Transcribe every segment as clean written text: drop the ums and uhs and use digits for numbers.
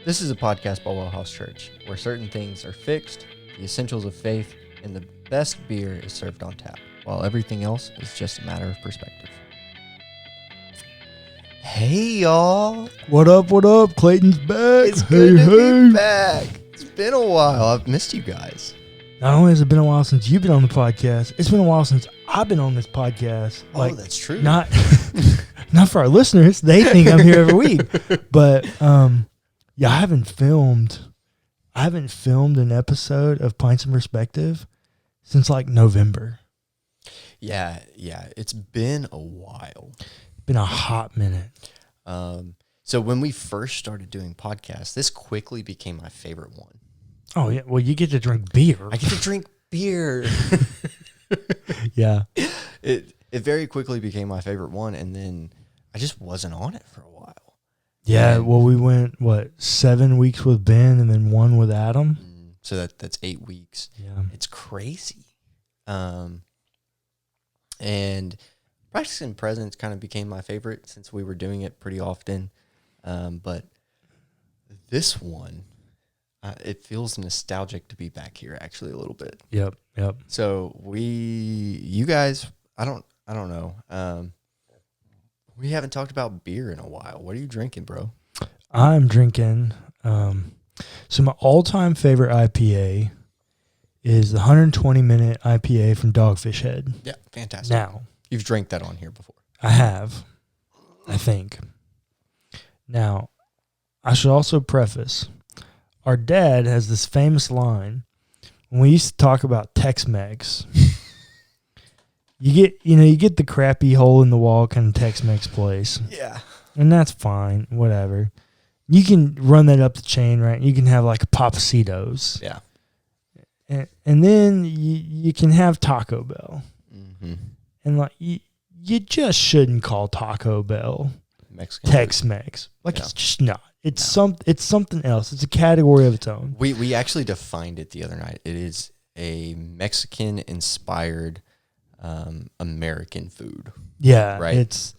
This is a podcast by WellHouse Church, where certain things are fixed, the essentials of faith, and the best beer is served on tap, while everything else is just a matter of perspective. Hey, y'all. What up, what up? Clayton's back. It's good to be back. It's been a while. I've missed you guys. Not only has it been a while since you've been on the podcast, it's been a while since I've been on this podcast. Oh, that's true. Not for our listeners. They think I'm here every week. But yeah, I haven't filmed an episode of Pints and Perspective since like November. Yeah. It's been a while. Been a hot minute. So when we first started doing podcasts, this quickly became my favorite one. Oh yeah, well you get to drink beer. I get to drink beer. Yeah. It very quickly became my favorite one, and then I just wasn't on it for a while. Yeah, well we went 7 weeks with Ben and then 1 with Adam. So that's 8 weeks. Yeah. It's crazy. And practicing presence kind of became my favorite since we were doing it pretty often. But this one, it feels nostalgic to be back here actually a little bit. Yep. So you guys, I don't know. We haven't talked about beer in a while. What are you drinking, bro? I'm drinking, so my all-time favorite IPA is the 120-minute IPA from Dogfish Head. Yeah, fantastic. Now, you've drank that on here before. I have, I think. Now, I should also preface, our dad has this famous line, when we used to talk about Tex-Mex, you get the crappy hole-in-the-wall kind of Tex-Mex place. Yeah. And that's fine, whatever. You can run that up the chain, right? You can have like Pappasitos. Yeah. And then you can have Taco Bell. Mm-hmm. And like you just shouldn't call Taco Bell Mexican Tex-Mex. Like Yeah. it's just not. It's something else. It's a category of its own. We actually defined it the other night. It is a Mexican-inspired American food. Yeah, Right.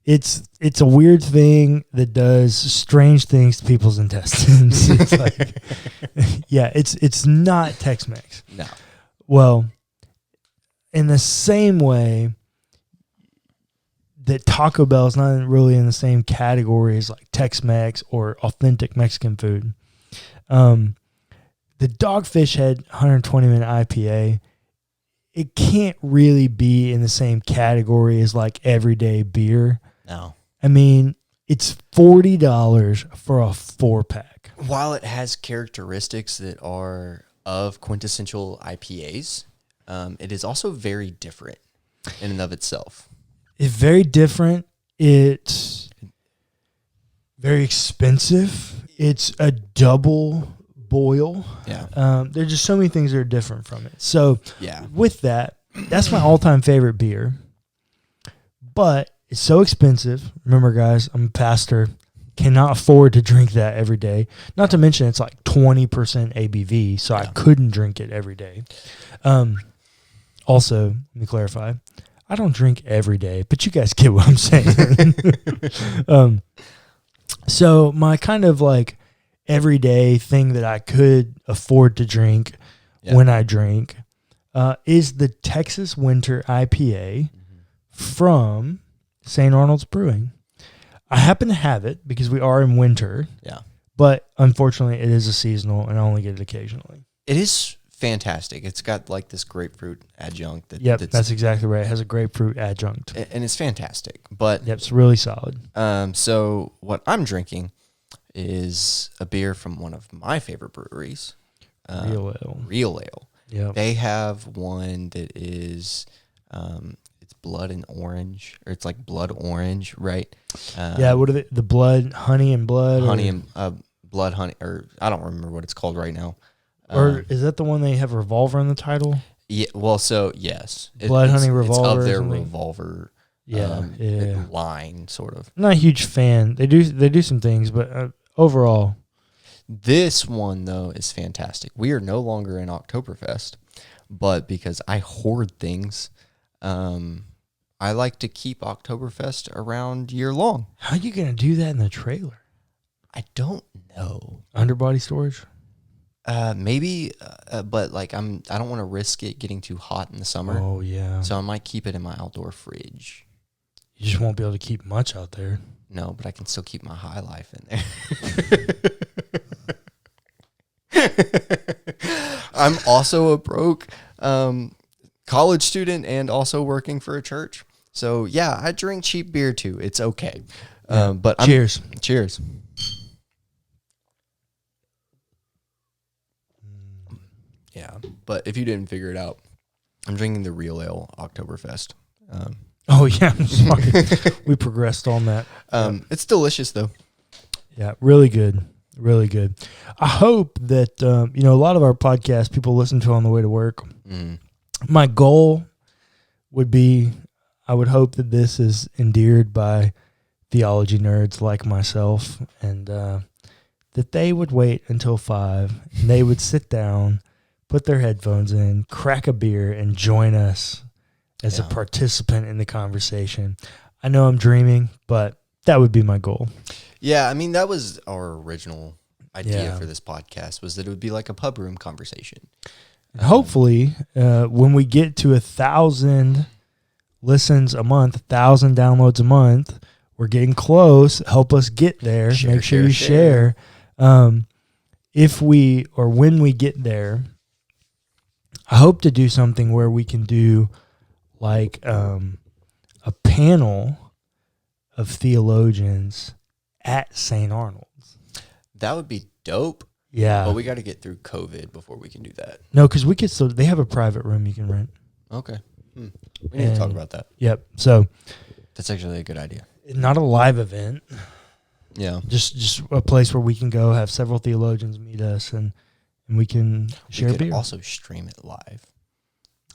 It's a weird thing that does strange things to people's intestines. It's like, yeah, it's not Tex-Mex. No. Well, in the same way that Taco Bell is not really in the same category as like Tex-Mex or authentic Mexican food, the Dogfish Head 120-minute IPA, it can't really be in the same category as like everyday beer. No. I mean, it's $40 for a 4-pack. While it has characteristics that are of quintessential IPAs, it is also very different in and of itself. It's very different. It's very expensive. It's a double boil. Yeah. There's just so many things that are different from it. So Yeah. with that, that's my all-time favorite beer. But it's so expensive. Remember, guys, I'm a pastor. Cannot afford to drink that every day. Not to mention it's like 20% ABV, so I couldn't drink it every day. Also, let me clarify, I don't drink every day, but you guys get what I'm saying. So my kind of like everyday thing that I could afford to drink when I drink is the Texas Winter IPA from St. Arnold's Brewing. I happen to have it because we are in winter. Yeah. But unfortunately, it is a seasonal, and I only get it occasionally. It is fantastic. It's got like this grapefruit adjunct. That's exactly right. It has a grapefruit adjunct. And it's fantastic. But Yep, it's really solid. So what I'm drinking is a beer from one of my favorite breweries. Real Ale. Yep. They have one that is it's blood and orange, or it's like blood orange, right? What are the blood, honey and blood? Honey and blood honey, or I don't remember what it's called right now. Or is that the one they have Revolver in the title? Yeah, well, so yes. Blood Honey Revolver. It's of or their something? Revolver line, sort of. I'm not a huge fan. They do some things, but overall. This one, though, is fantastic. We are no longer in Oktoberfest, but because I hoard things, I like to keep Oktoberfest around year long. How are you going to do that in the trailer? I don't No. Underbody storage? Maybe, but like I don't want to risk it getting too hot in the summer. Oh, yeah. So I might keep it in my outdoor fridge. You just won't be able to keep much out there. No, but I can still keep my high life in there. I'm also a broke college student and also working for a church. So yeah, I drink cheap beer too. It's okay. Yeah. But cheers. Cheers. Yeah, but if you didn't figure it out, I'm drinking the Real Ale Oktoberfest. Oh, yeah. I'm sorry. We progressed on that. It's delicious, though. Yeah, really good. Really good. I hope that, a lot of our podcasts people listen to on the way to work. Mm. My goal would be, I would hope that this is endeared by theology nerds like myself, and that they would wait until 5, and they would sit down, put their headphones in, crack a beer, and join us as a participant in the conversation. I know I'm dreaming, but that would be my goal. Yeah, I mean, that was our original idea for this podcast, was that it would be like a pub room conversation. And hopefully, when we get to 1,000 listens a month, 1,000 downloads a month, we're getting close. Help us get there. Make sure you share. If we, or when we get there, I hope to do something where we can do like a panel of theologians at St. Arnold's. That would be dope. Yeah. But we got to get through COVID before we can do that. No, because we could still, they have a private room you can rent. Okay. We need to talk about that. Yep. So that's actually a good idea. Not a live event. Yeah. Just a place where we can go have several theologians meet us and we can share beer. We could also stream it live.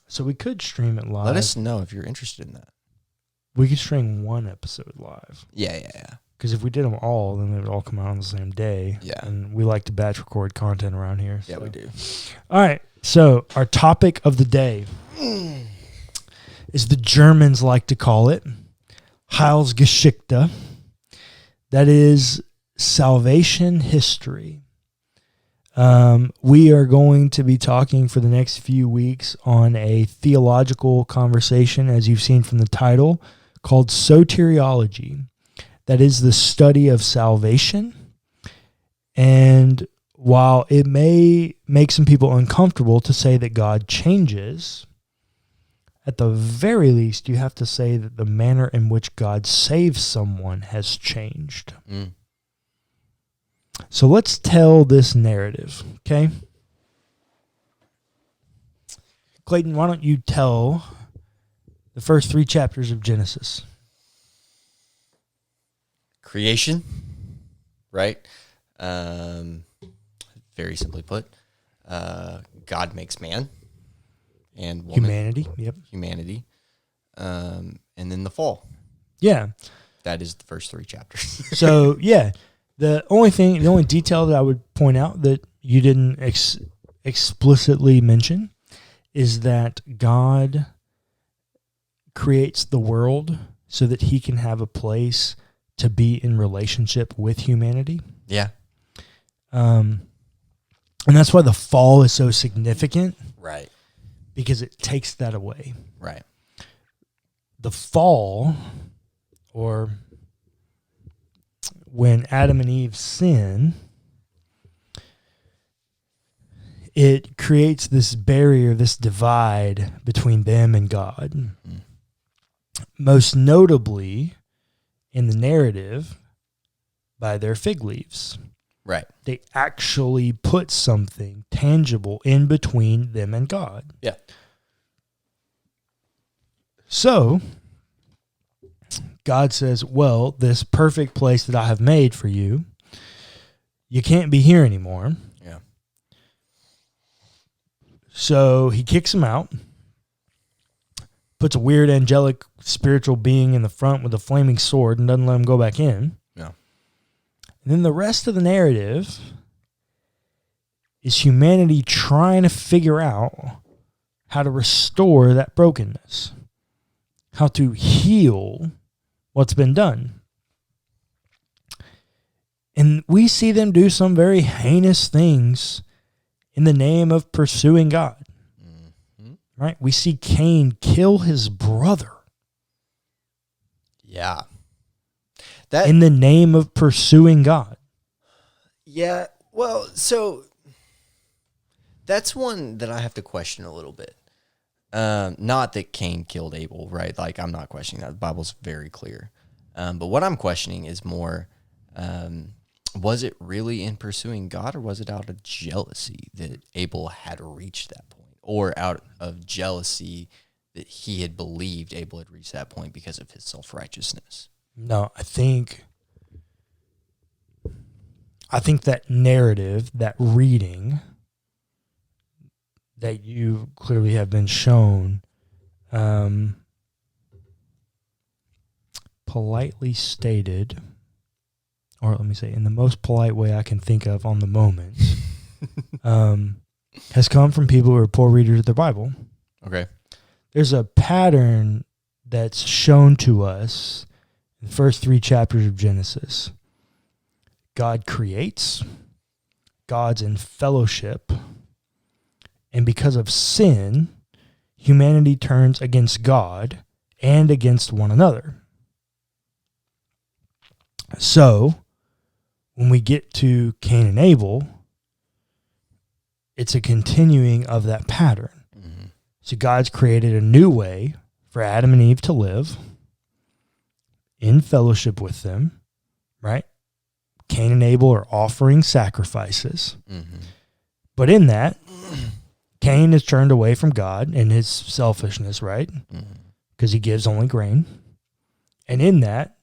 So we could stream it live. Let us know if you're interested in that. We could stream one episode live. Yeah. Because if we did them all, then they would all come out on the same day. Yeah. And we like to batch record content around here. Yeah, we do. All right. So our topic of the day is the Germans like to call it Heilsgeschichte. That is salvation history. We are going to be talking for the next few weeks on a theological conversation, as you've seen from the title, called Soteriology. That is the study of salvation. And while it may make some people uncomfortable to say that God changes, at the very least, you have to say that the manner in which God saves someone has changed. Mm. So let's tell this narrative, okay? Clayton, why don't you tell the first 3 chapters of Genesis? Creation, right? Very simply put, God makes man and woman. Humanity, yep. Humanity. And then the fall. Yeah. That is the first 3 chapters. So, yeah. The only detail that I would point out that you didn't explicitly mention is that God creates the world so that he can have a place to be in relationship with humanity. Yeah. And that's why the fall is so significant. Right. Because it takes that away. Right. The fall, or when Adam and Eve sin, it creates this barrier, this divide between them and God. Mm. Most notably in the narrative by their fig leaves. Right. They actually put something tangible in between them and God. Yeah. So God says, well, this perfect place that I have made for you, you can't be here anymore. Yeah. So he kicks them out, puts a weird angelic spiritual being in the front with a flaming sword and doesn't let him go back in. Yeah. And then the rest of the narrative is humanity trying to figure out how to restore that brokenness, how to heal what's been done. And we see them do some very heinous things in the name of pursuing God. Mm-hmm. Right? We see Cain kill his brother. Yeah. In the name of pursuing God. Yeah. Well, so that's one that I have to question a little bit. Not that Cain killed Abel, right? Like, I'm not questioning that. The Bible's very clear. But what I'm questioning is more, was it really in pursuing God, or was it out of jealousy that Abel had reached that point, or out of jealousy that he had believed Abel had reached that point because of his self-righteousness? No, I think that narrative, that reading that you clearly have been shown, politely stated, or let me say, in the most polite way I can think of on the moment, has come from people who are poor readers of the Bible. Okay. There's a pattern that's shown to us in the first 3 chapters of Genesis. God creates, God's in fellowship, and because of sin, humanity turns against God and against one another. So, when we get to Cain and Abel, it's a continuing of that pattern. Mm-hmm. So God's created a new way for Adam and Eve to live in fellowship with them, right? Cain and Abel are offering sacrifices. Mm-hmm. But in that, Cain has turned away from God in his selfishness, right? Because he gives only grain. And in that,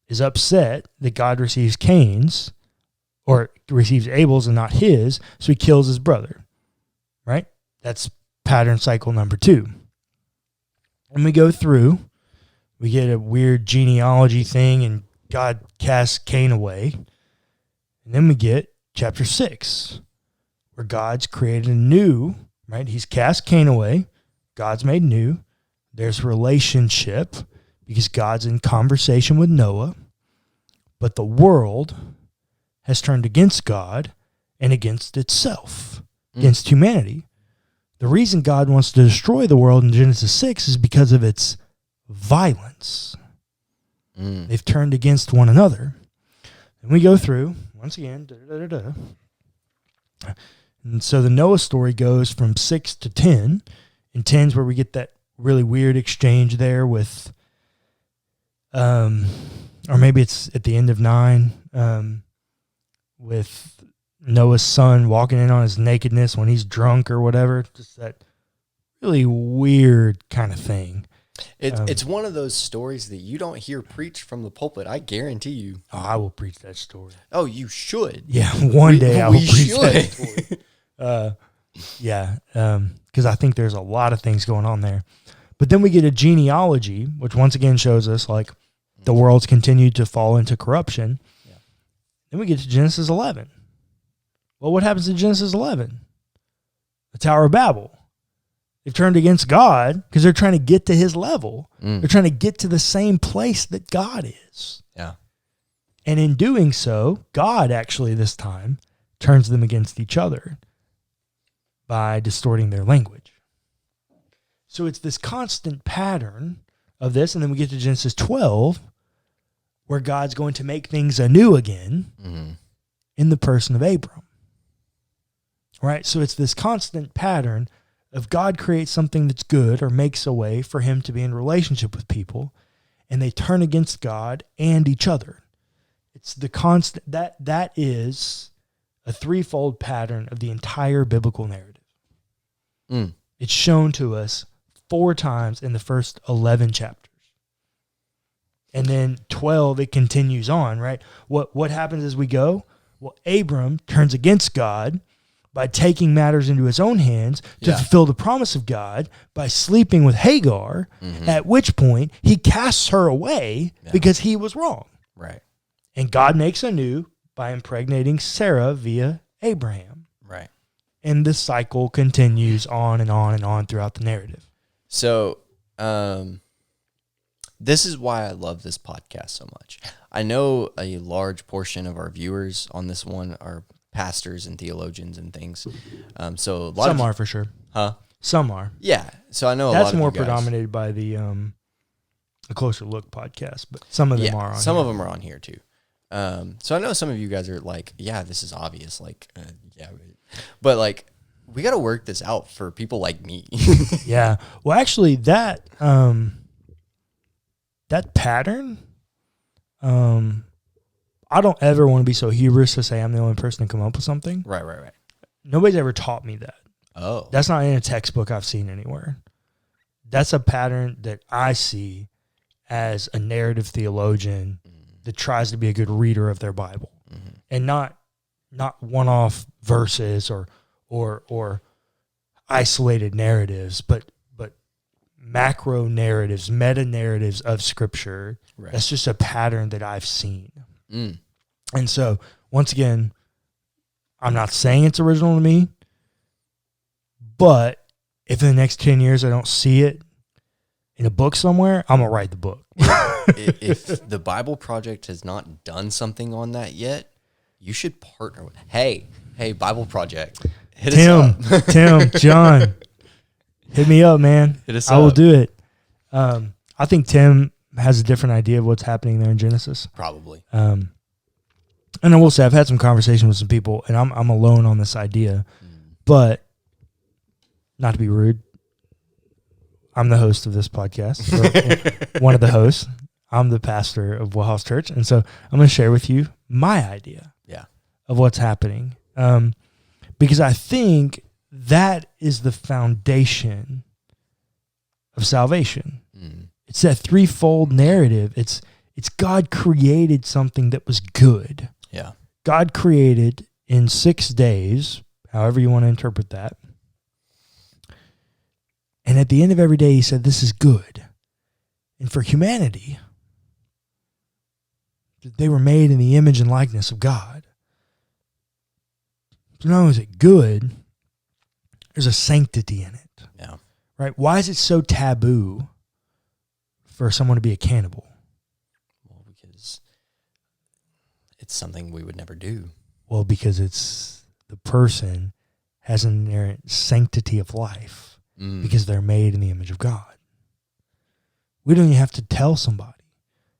is upset that God receives Cain's, or receives Abel's and not his, so he kills his brother, right? That's pattern cycle number 2. And we go through, we get a weird genealogy thing, and God casts Cain away. And then we get chapter 6, where God's created a new, right? He's cast Cain away. God's made new. There's relationship because God's in conversation with Noah. But the world has turned against God and against itself, against humanity. The reason God wants to destroy the world in Genesis 6 is because of its violence. They've turned against one another. And we go through, once again, and so the Noah story goes from 6 to 10. And 10 is where we get that really weird exchange there with, or maybe it's at the end of 9, with Noah's son walking in on his nakedness when he's drunk or whatever. Just that really weird kind of thing. It's one of those stories that you don't hear preached from the pulpit. I guarantee you. Oh, I will preach that story. Oh, you should. Yeah, one day I will preach that story. Because I think there's a lot of things going on there. But then we get a genealogy, which once again shows us like the world's continued to fall into corruption. Yeah. Then we get to Genesis 11. Well, what happens in Genesis 11? The Tower of Babel. They've turned against God because they're trying to get to his level. They're trying to get to the same place that God is. Yeah. And in doing so, God actually this time turns them against each other by distorting their language. So it's this constant pattern of this. And then we get to Genesis 12, where God's going to make things anew again in the person of Abram. Right? So it's this constant pattern of God creates something that's good or makes a way for him to be in relationship with people, and they turn against God and each other. It's the constant, that is a threefold pattern of the entire biblical narrative. It's shown to us 4 times in the first 11 chapters. And then 12, it continues on, right? What happens as we go? Well, Abram turns against God by taking matters into his own hands to fulfill the promise of God by sleeping with Hagar, at which point he casts her away because he was wrong. Right. And God makes anew by impregnating Sarah via Abraham. Right. And the cycle continues on and on and on throughout the narrative. So, this is why I love this podcast so much. I know a large portion of our viewers on this one are pastors and theologians and things. So a lot Some are for sure. Huh? Some are. Yeah. So I know a That's lot of more you guys. predominated by the Closer Look podcast, but some of them are on some here. of them are on here too. So I know some of you guys are like, yeah, this is obvious. Like, yeah, but like, we got to work this out for people like me. Yeah. Well, actually, that pattern, I don't ever want to be so hubris to say I'm the only person to come up with something. Right. Nobody's ever taught me that. Oh, That's not in a textbook I've seen anywhere. That's a pattern that I see as a narrative theologian that tries to be a good reader of their Bible, and not one-off verses or isolated narratives, but macro narratives, meta narratives of Scripture. right. That's just a pattern that I've seen. Mm. And so, once again, I'm not saying it's original to me, but if in the next 10 years I don't see it in a book somewhere, I'm going to write the book. If the Bible Project has not done something on that yet, you should partner with. Hey, Bible Project, hit us up. Tim, John, hit me up, man. Hit us I will up. do it. I think Tim has a different idea of what's happening there in Genesis. Probably. And I will say I've had some conversation with some people, and I'm alone on this idea. But not to be rude, I'm the host of this podcast, or one of the hosts. I'm the pastor of WellHouse Church, and so I'm going to share with you my idea of what's happening, because I think that is the foundation of salvation. It's that threefold narrative. It's God created something that was good. Yeah. God created in 6 days, however you want to interpret that. And at the end of every day, he said, this is good. And for humanity, they were made in the image and likeness of God. So not only is it good, there's a sanctity in it. Yeah. Right? Why is it so taboo for someone to be a cannibal? Well, because it's something we would never do. Well, because it's the person has an inherent sanctity of life because they're made in the image of God. We don't even have to tell somebody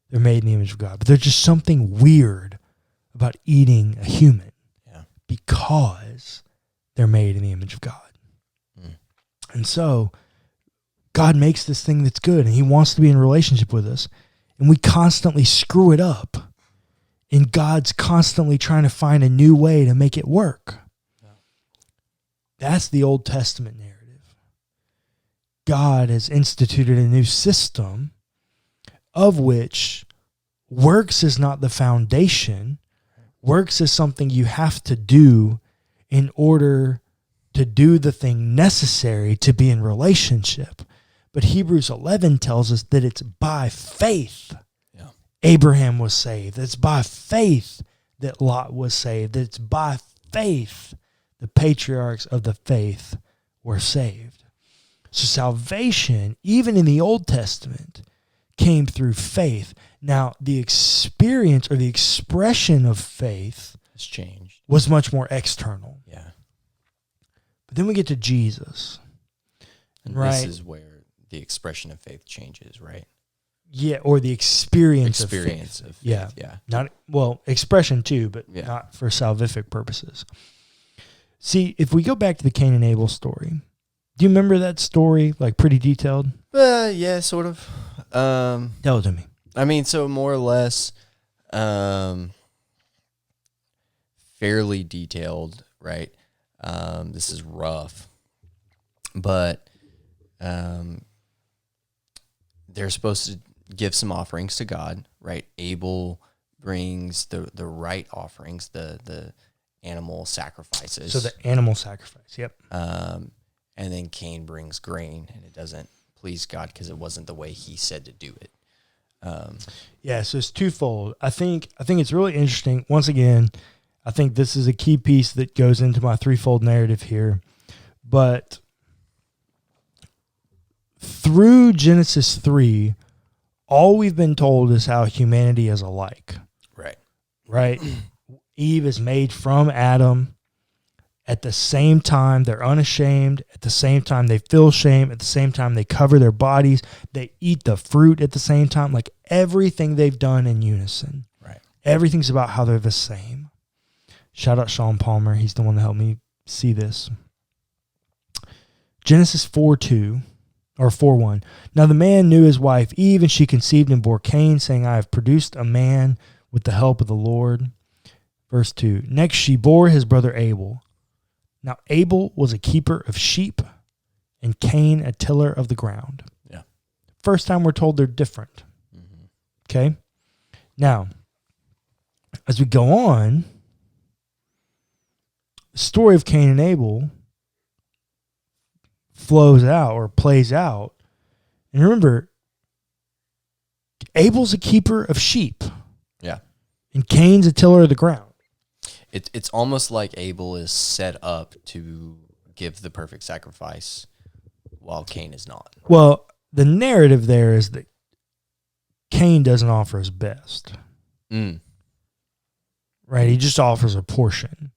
they're made in the image of God, but there's just something weird about eating a human because they're made in the image of God. And so God makes this thing that's good, and he wants to be in relationship with us, and we constantly screw it up. And God's constantly trying to find a new way to make it work. Yeah. That's the Old Testament narrative. God has instituted a new system of which works is not the foundation. Works is something you have to do in order to do the thing necessary to be in relationship. But Hebrews 11 tells us that it's by faith Abraham was saved. It's by faith that Lot was saved. It's by faith the patriarchs of the faith were saved. So salvation, even in the Old Testament, came through faith. Now, the experience or the expression of faith It's changed. was much more external. Yeah. But then we get to Jesus. And right? this is where the expression of faith changes, right? Yeah, or the experience of faith. Yeah. Not, well, expression too, but Yeah. not for salvific purposes. See, if we go back to the Cain and Abel story, do you remember that story, like pretty detailed? Yeah, sort of. Tell it to me. I mean, so more or less, fairly detailed, right? This is rough, but they're supposed to give some offerings to God, right? Abel brings the right offerings, the animal sacrifices. So the animal sacrifice, yep. And then Cain brings grain, and it doesn't please God because it wasn't the way he said to do it. Yeah, so it's twofold. I think it's really interesting. Once again, I think this is a key piece that goes into my threefold narrative here. But through Genesis 3, all we've been told is how humanity is alike. Right? Eve is made from Adam. At the same time, they're unashamed. At the same time, they feel shame. At the same time, they cover their bodies. They eat the fruit at the same time. Like everything they've done in unison. Right. Everything's about how they're the same. Shout out Sean Palmer. He's the one that helped me see this. Genesis 4:2 or 4:1. Now the man knew his wife Eve, and she conceived and bore Cain, saying, I have produced a man with the help of the Lord. Verse 2. Next she bore his brother Abel. Now Abel was a keeper of sheep, and Cain a tiller of the ground. Yeah. First time we're told they're different. Mm-hmm. Okay? Now, as we go on, the story of Cain and Abel flows out or plays out. And remember, Abel's a keeper of sheep. Yeah. And Cain's a tiller of the ground. It's almost like Abel is set up to give the perfect sacrifice while Cain is not. Well, the narrative there is that Cain doesn't offer his best. Right? He just offers a portion.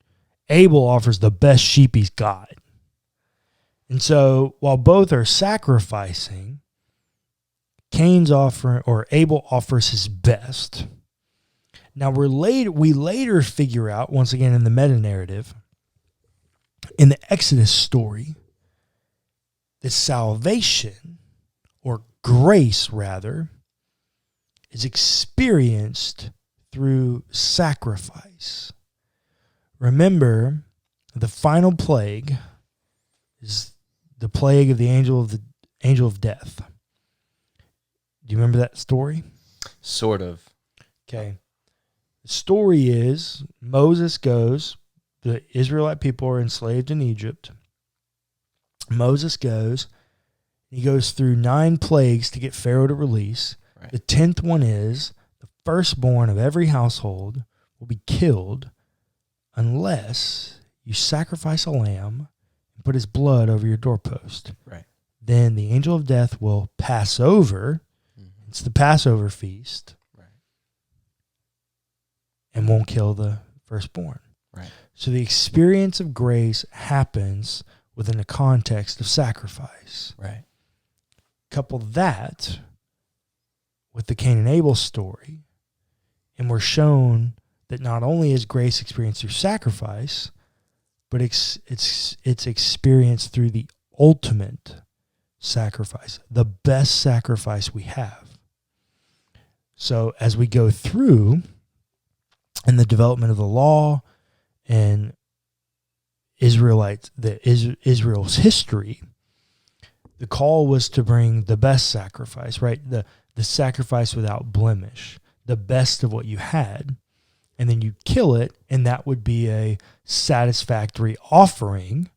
Abel offers the best sheep he's got. And so while both are sacrificing, Abel offers his best. Now we later figure out, once again in the meta-narrative, in the Exodus story, that salvation, or grace rather, is experienced through sacrifice. Remember, the final plague is the plague of the angel of death. Do you remember that story? Sort of. Okay. The story is Moses goes, the Israelite people are enslaved in Egypt. Moses goes, he goes through 9 plagues to get Pharaoh to release. Right. The 10th one is the firstborn of every household will be killed unless you sacrifice a lamb and put his blood over your doorpost. Right. Then the angel of death will pass over. Mm-hmm. It's the Passover feast. And won't kill the firstborn. Right. So the experience of grace happens within the context of sacrifice. Right. Couple that with the Cain and Abel story, and we're shown that not only is grace experienced through sacrifice, but it's experienced through the ultimate sacrifice, the best sacrifice we have. So as we go through in the development of the law and Israel's history, the call was to bring the best sacrifice, right? The sacrifice without blemish, the best of what you had, and then you kill it, and that would be a satisfactory offering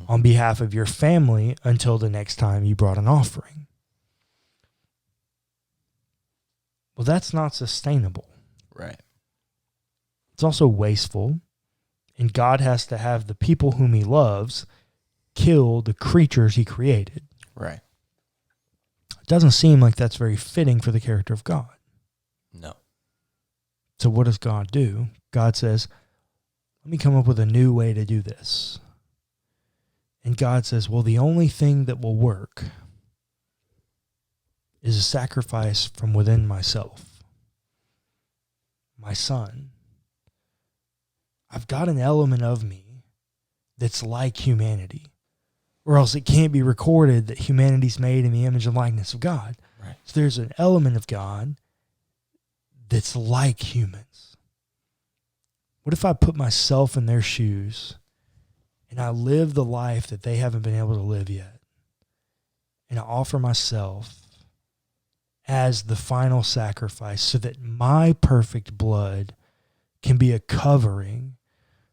on behalf of your family until the next time you brought an offering. Well, that's not sustainable. Right. It's also wasteful, and God has to have the people whom he loves kill the creatures he created. Right. It doesn't seem like that's very fitting for the character of God. No. So what does God do? God says, let me come up with a new way to do this. And God says, well, the only thing that will work is a sacrifice from within myself, my son. I've got an element of me that's like humanity, or else it can't be recorded that humanity's made in the image and likeness of God. Right. So there's an element of God that's like humans. What if I put myself in their shoes and I live the life that they haven't been able to live yet, and I offer myself as the final sacrifice so that my perfect blood can be a covering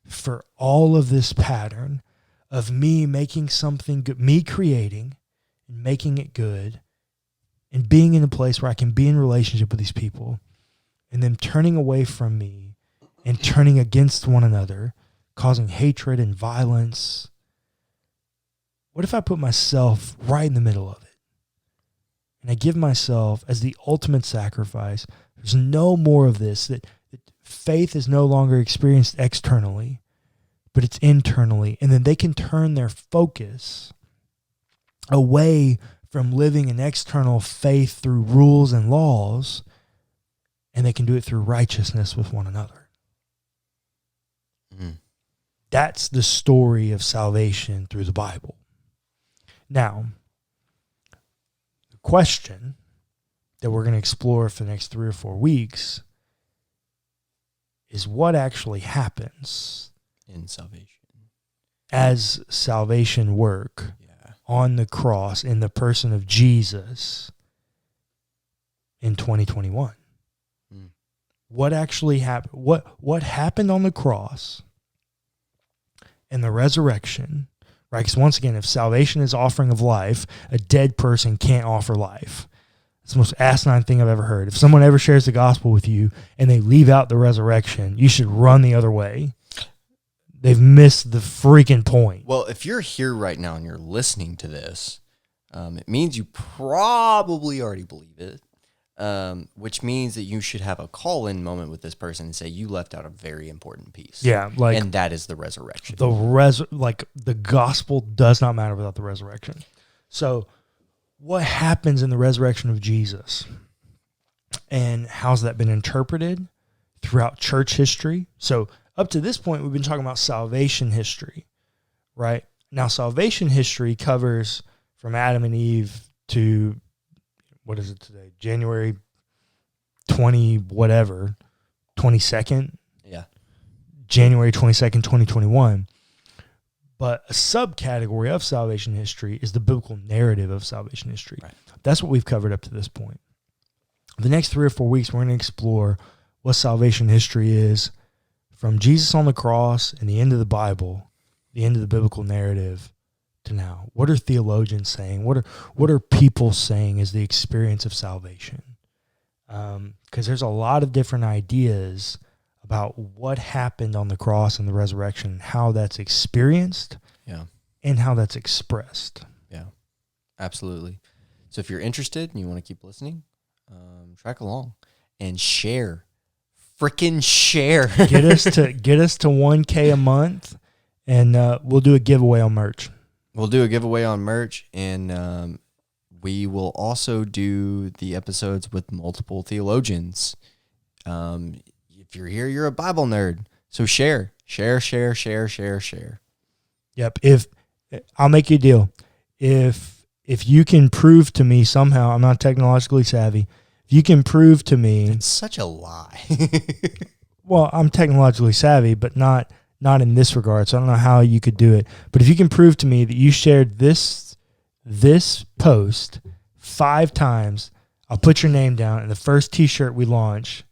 for all of this pattern of me making something good, me creating and making it good, and being in a place where I can be in relationship with these people, and them turning away from me and turning against one another, causing hatred and violence. What if I put myself right in the middle of it? and I give myself as the ultimate sacrifice, there's no more of this, that faith is no longer experienced externally, but it's internally. And then they can turn their focus away from living an external faith through rules and laws, and they can do it through righteousness with one another. That's the story of salvation through the Bible. Now, the question that we're going to explore for the next 3 or 4 weeks is what actually happens in salvation as salvation work on the cross in the person of Jesus in 2021. What actually happened? What happened on the cross and the resurrection, right? Because once again, if salvation is offering of life, a dead person can't offer life. It's the most asinine thing I've ever heard. If someone ever shares the gospel with you and they leave out the resurrection, you should run the other way. They've missed the freaking point. Well, if you're here right now and you're listening to this, it means you probably already believe it, which means that you should have a call-in moment with this person and say, you left out a very important piece. Yeah, and that is the resurrection. The gospel does not matter without the resurrection. So what happens in the resurrection of Jesus, and how's that been interpreted throughout church history? So up to this point, we've been talking about salvation history, right? Now, salvation history covers from Adam and Eve to, what is it today? January 22nd? Yeah. January 22nd, 2021. But a subcategory of salvation history is the biblical narrative of salvation history. Right. That's what we've covered up to this point. The next 3 or 4 weeks, we're going to explore what salvation history is from Jesus on the cross and the end of the Bible, the end of the biblical narrative, to now. What are theologians saying? What are people saying is the experience of salvation? Because there's a lot of different ideas about what happened on the cross and the resurrection, how that's experienced, and how that's expressed. Yeah, absolutely. So if you're interested and you want to keep listening, track along and share. Freaking share. Get us to 1K a month, and we'll do a giveaway on merch. We'll do a giveaway on merch, and we will also do the episodes with multiple theologians. If you're here, you're a Bible nerd. So share. Yep. If I'll make you a deal. If you can prove to me somehow, I'm not technologically savvy, if you can prove to me... It's such a lie. Well, I'm technologically savvy, but not in this regard, so I don't know how you could do it. But if you can prove to me that you shared this post 5 times, I'll put your name down, and the first T-shirt we launch,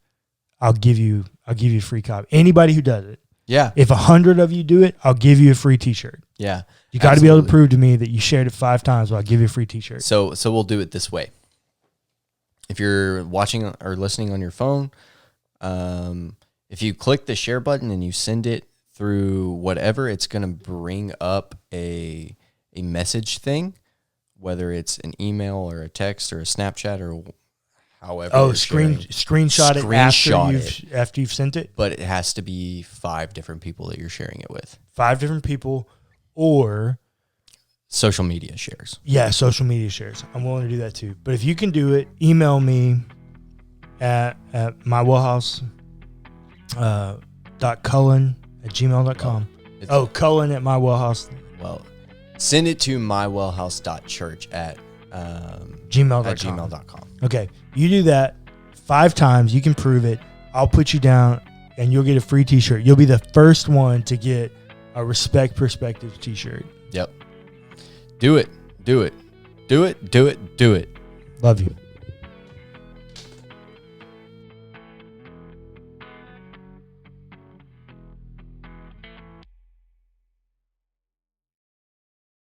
I'll give you a free copy. Anybody who does it. Yeah. If 100 of you do it, I'll give you a free T-shirt. Yeah. You got to be able to prove to me that you shared it 5 times, but I'll give you a free T-shirt. So we'll do it this way. If you're watching or listening on your phone, if you click the share button and you send it through whatever, it's going to bring up a message thing, whether it's an email or a text or a Snapchat or however. Oh, screenshot it after you've sent it? But it has to be 5 different people that you're sharing it with. 5 different people, or... social media shares. Yeah, social media shares. I'm willing to do that too. But if you can do it, email me at mywellhouse.cullen@gmail.com. Cullen at mywellhouse. Well, send it to mywellhouse.church at gmail.com. Okay, you do that 5 times. You can prove it. I'll put you down, and you'll get a free T-shirt. You'll be the first one to get a Respect Perspectives T-shirt. Yep. Do it. Do it. Do it. Do it. Do it. Love you.